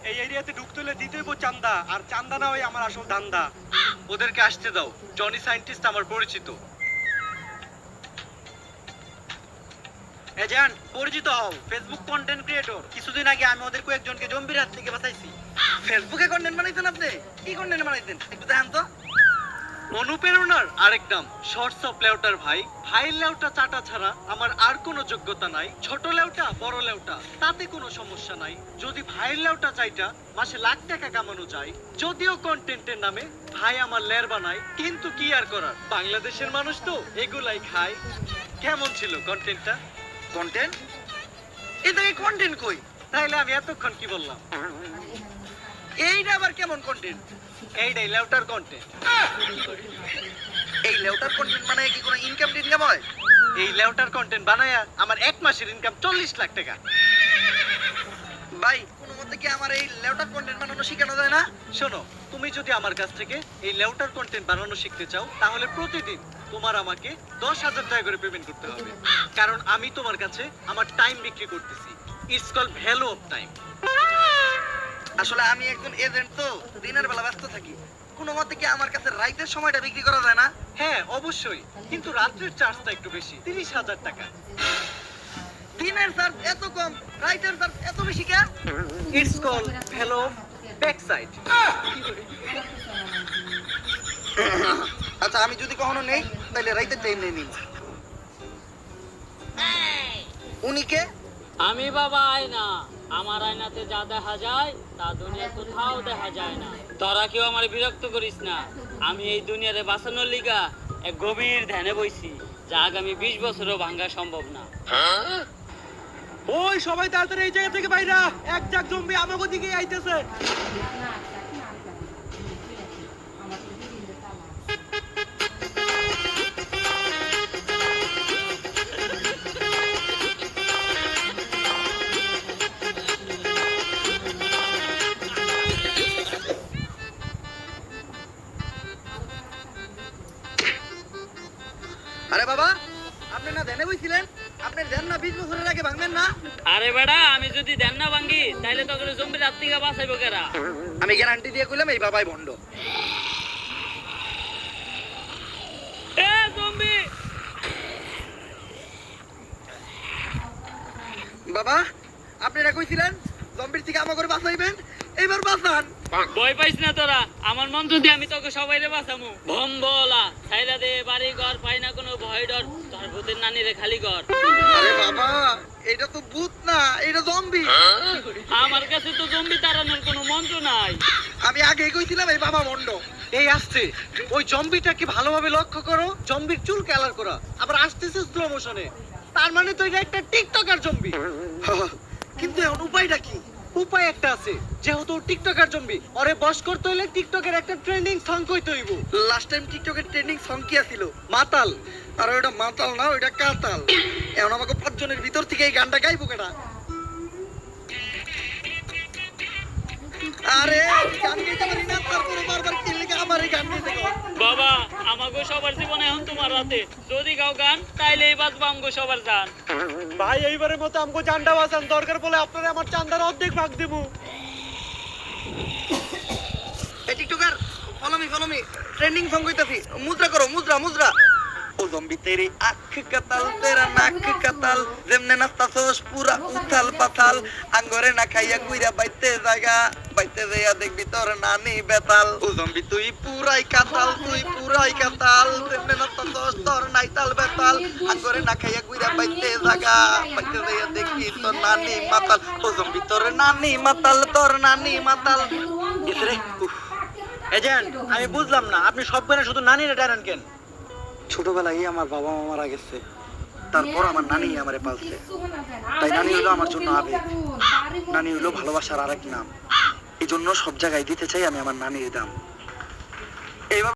এই এরিয়াতে ঢুকতে হলে দিতে হইব চান্দা, আর চান্দা না হয় আমার আসল ধান্দা। ওদেরকে আসতে দাও, জনি সায়েন্টিস্ট আমার পরিচিত। এজান পরিচিত হও, ফেসবুক কন্টেন্ট ক্রিয়েটর। কিছুদিন আগে আমি ওদের কয়েকজনকে জম্বির হাত থেকে বাঁচাইছি। ফেসবুকে কন্টেন্ট বানাইতেন আপনি? কি কন্টেন্ট বানাইতেন একটু দেখান তো। অনুপ্রেরণার আরেক নাম শর্টস অফ লেউটার ভাই। ভাই লেউটা চাটা ছাড়া আমার আর কোনো যোগ্যতা নাই। ছোট লেউটা বড় লেউটা তাতে কোনো সমস্যা নাই। যদি ভাইয়ের লেউটা চাইটা মাসে লাখ টাকা কামানো যায়। যদিও কন্টেন্টের নামে ভাই আমার লের বানায়, কিন্তু কি আর করার, বাংলাদেশের মানুষ তো এগুলাই খায়। কেমন ছিল কন্টেন্টটা? কন্টেন্ট? এই থেকে কন্টেন্ট কই? তাইলে আমি এতক্ষণ কি বললাম? এইটা আবার কেমন কন্টেন্ট? এইটাই লেউটার কন্টেন্ট। এই লেউটার কন্টেন্ট মানে কি কোনো ইনকাম টিনকাম হয়? এই লেউটার কন্টেন্ট বানায়া আমার এক মাসের ইনকাম 40 লাখ টাকা। ভাই কোনো মতে কি আমার এই লেউটার কন্টেন্ট বানানো শেখানো যায় না? শোনো, তুমি যদি আমার কাছ থেকে এই লেউটার কন্টেন্ট বানানো শিখতে চাও, তাহলে প্রতিদিন তোমার আমাকে 10,000 টাকা করে পেমেন্ট করতে হবে। কারণ আমি তোমার কাছে আমার টাইম বিক্রি করতেছি। It's call value of time. আসলে আমি একজন এজেন্ট, তো দিনের বেলা ব্যস্ত থাকি। কোনো মতে কি আমার কাছে রাইতের সময়টা বিক্রি করা যায় না? হ্যাঁ অবশ্যই, কিন্তু রাত্রের চার্জটা একটু বেশি, 30,000 টাকা। দিনের চার্জ এত কম, রাইতের চার্জ এত বেশি কেন? It's call value of back side. আচ্ছা আমি যদি কখনো নেই তাহলে রাইতের টাইম নেই নিন। উনি কে? আমি বাবা আয়না। আমার আয়নাতে যা দেখা যায় তা দুনিয়া কোথাও দেখা যায় না। তোরা কেউ আমার বিরক্ত করিস না। আমি এই দুনিয়ারে বাঁচানোর লিগা এক গভীর ধ্যানে বইছি, যা আগামী 20 বছরও ভাঙা সম্ভব না। ওই সবাই তাড়াতাড়ি এই জায়গা থেকে বাইরা, এক জাক জম্বি আমাগো দিকে আইতেছে। আরে বাবা, আপনি না ধ্যানে বইছিলেন? আপনার ধ্যান না 20 বছরের আগে ভাঙবেন না? আরে বেটা, আমি যদি ধ্যান না ভাঙ্গি তাইলে তোকে জম্বির হাত থেকে বাঁচাইবো কেরা? আমি গ্যারান্টি দিয়ে কইলাম এই বাবাই ভণ্ড। এ জম্বি! বাবা, আপনারা কইছিলেন জম্বির থেকে আমাকে বাঁচাইবেন, এইবার বাঁচান। ভয় পাইস না তোরা, আমার মন্ত্র দিয়ে আমি তোকে সবাইরে বাঁচামু। ভম্বলা ছাইরা দে বাড়ি ঘর, পাই না কোনো ভয় ডর, তোর ভূতের নানিরে খালি ঘর। আরে বাবা, এটা তো ভূত না, এটা জম্বি। আমার কাছে তো জম্বি তাড়ানোর কোনো মন্ত্র নাই। আমি আগেই কইছিলাম এই বাবা ভণ্ড। এই আসছে, ওই জম্বিটাকে ভালোভাবে লক্ষ্য করো। জম্বির চুল কালার করা, আবার আসতেছে স্লো মোশনে। তার মানে তো এটা একটা টিকটকার জম্বি। কিন্তু এখন উপায়টা কি? উপায় একটা আছে, যেহেতু টিকটকার জম্বি, ওরে বশ করতে হলে টিকটকের একটা ট্রেন্ডিং সং কইতে হইব। লাস্ট টাইম টিকটকের ট্রেন্ডিং সং কি ছিল? মাতাল। আর ওটা মাতাল না, ওটা কাতাল। এখন আমাকে 5 জনের ভিতর থেকে এই গানটা গাইবো কেডা? আরে গান গাইতে পারি না, তারপরে বারবার কি লিখে আমার এই গান গাইতে কও? বাবা, আমাগো সবার জীবনে এখন তোমার হাতে। যদি গাও গান তাইলে এই বাজবো আমগো সবার জান। ভাই এইবারের মতো আমগো জানটা বাঁচান, দরকার পড়লে আপনারা আমার চান্দার অর্ধেক ভাগ দেবো। এই TikToker, follow me, trending song কইতাছি। মুদ্রা করো, মুদ্রা মুদ্রা। ও জম্বি তেরি আখ কাতাল, তেরা নাক কাতাল, যেমনে নাস্তাছস পুরা উথাল পাথাল, আঙ্গরে না খাইয়া কুইরা বাইতে জায়গা, বাইতে যাইয়া দেখবি তোর নানি বেতাল। ও জম্বি তুই পুরাই কাতাল, তুই পুরাই কাতাল, যেমনে নাস্তাছস তোর নাইতাল বেতাল, আঙ্গরে না খাইয়া কুইরা বাইতে জায়গা, বাইতে যাইয়া দেখবি তোর নানি মাতাল। ও জম্বি তোর নানি মাতাল, তোর নানি মাতাল। ইসরে এজেন্ট, আমি বুঝলাম না, আপনি সব গানে শুধু নানিরে টানেন কেন? ছোটবেলায় আমার বাবা মা মারা গেছে, তারপর আমার নানি আমারে পালছে। তাই নানি হলো আমার জন্য আবেগ, নানি হলো ভালোবাসার আরেক নাম। এই জন্য সব জায়গায় দিতে চাই আমি আমার নানির দাম। এইভাবে